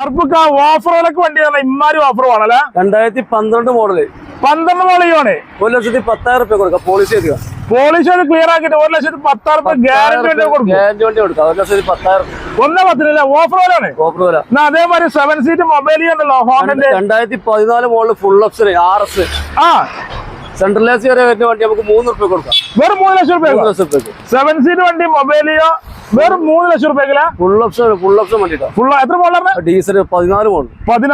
ഓഫറുകളൊക്കെ വണ്ടി ഇമാരും ഓഫർ വേണല്ലേ. 2012 മോഡല് 12 മോളിയാണ്. 1,10,000 കൊടുക്കാം. പോളിസി പോളിസി ക്ലിയർ ആക്കിട്ട് 1,10,000 ഗ്യാരണ്ടി കൊടുക്കും. 1,10,000 1 10 ഓഫർ പോലെയാണ്. അതേമാതിരി 7 സീറ്റ് മൊബൈൽ ഉണ്ടല്ലോ ഹോണ്ടന്റെ 2014 model full option RS. Central AC വരെ വരുന്ന വണ്ടി നമുക്ക് 3 രൂപ കൊടുക്കാം. വെറും 3 ലക്ഷം രൂപ. 7 സീറ്റ് വണ്ടി മൊബൈലിയോ വെറും 3 ലക്ഷം രൂപയ്ക്ക് ഫുൾ ഓപ്ഷൻ വണ്ടി. എത്ര മോഡലാണ്? ഡീസൽ 14 മോഡൽ 16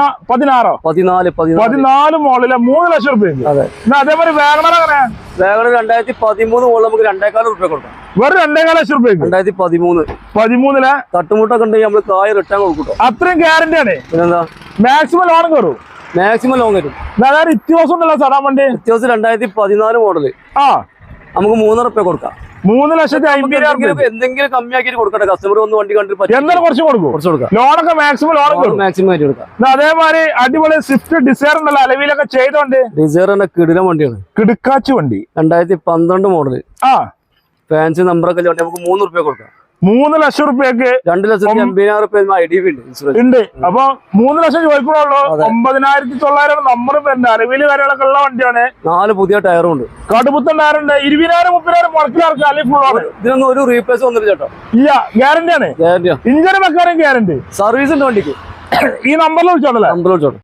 മോഡല് 3 ലക്ഷം രൂപയ്ക്ക്. അതേപോലെ വാഗണർ അങ്ങനെ വാഗണർ 2013 മോഡൽ നമുക്ക് 2,400 രൂപ കൊടുക്കാം. വെറും 2,4 ലക്ഷം രൂപയ്ക്ക്. 2013 തട്ടുമുട്ടൊക്കെ ഉണ്ടെങ്കിൽ നമ്മള് കായ് റിട്ടേൺ കൊടുക്കും. അത്രയും ഗ്യാരണ്ടിയാണ്. പിന്നെന്താ മാക്സിമം ലോൺ കയറും. മാക്സിമം ലോൺ വരും. വ്യത്യാസം ഉണ്ടല്ലോ സാധാ വണ്ടി. വ്യത്യാസം 2014 മോഡല് നമുക്ക് 3 രൂപ കൊടുക്കാം. 3,50,000 എന്തെങ്കിലും കമ്മിയാക്കി കൊടുക്കട്ടെ. കസ്റ്റമർ ഒന്ന് വണ്ടി കണ്ടിട്ട് എന്തായാലും കുറച്ച് കൊടുക്കും. ലോണൊക്കെ മാക്സിമം മാക്സിമം ആയിട്ട് കൊടുക്കാം. അതേമാതിരി അടിപൊളി സ്വിഫ്റ്റ് ഡിസയർ ഉണ്ടല്ലോ അലവിലൊക്കെ ചെയ്തോണ്ട്. ഡിസയർ കിടിലൻ വണ്ടിയാണ്. കിടുക്കാച്ച് വണ്ടി 2012 മോഡല് ഫാൻസി നമ്പറൊക്കെ നമുക്ക് 3 രൂപ കൊടുക്കാം. 3 ലക്ഷം രൂപയ്ക്ക് 2,80,000 രൂപ ID ഉണ്ട്. അപ്പൊ 3 ലക്ഷം ചോദിക്കുള്ളൂ. 9,900 നമ്പർ വരുന്നുണ്ട്. അറിവില് കാര്യങ്ങളൊക്കെ ഉള്ള വണ്ടിയാണ്. 4 പുതിയ ടയറും ഉണ്ട്. കടുപ്പത്തൻ ടയറുണ്ട്. 20,000-30,000 മുടക്കിലിറക്കാം. അല്ലെങ്കിൽ ഫുൾ ആണ്. ഇതിനൊന്നും ഒരു റീപ്ലേസ് വന്നില്ല ചേട്ടോ. ഇല്ല, ഗ്യാരണ്ടി ആണ്. ഇഞ്ചിന് വെക്കാനും ഗ്യാരണ്ടി. സർവീസ് ഉണ്ട് വണ്ടിക്ക്. ഈ നമ്പറിൽ വിളിച്ചോളൂ.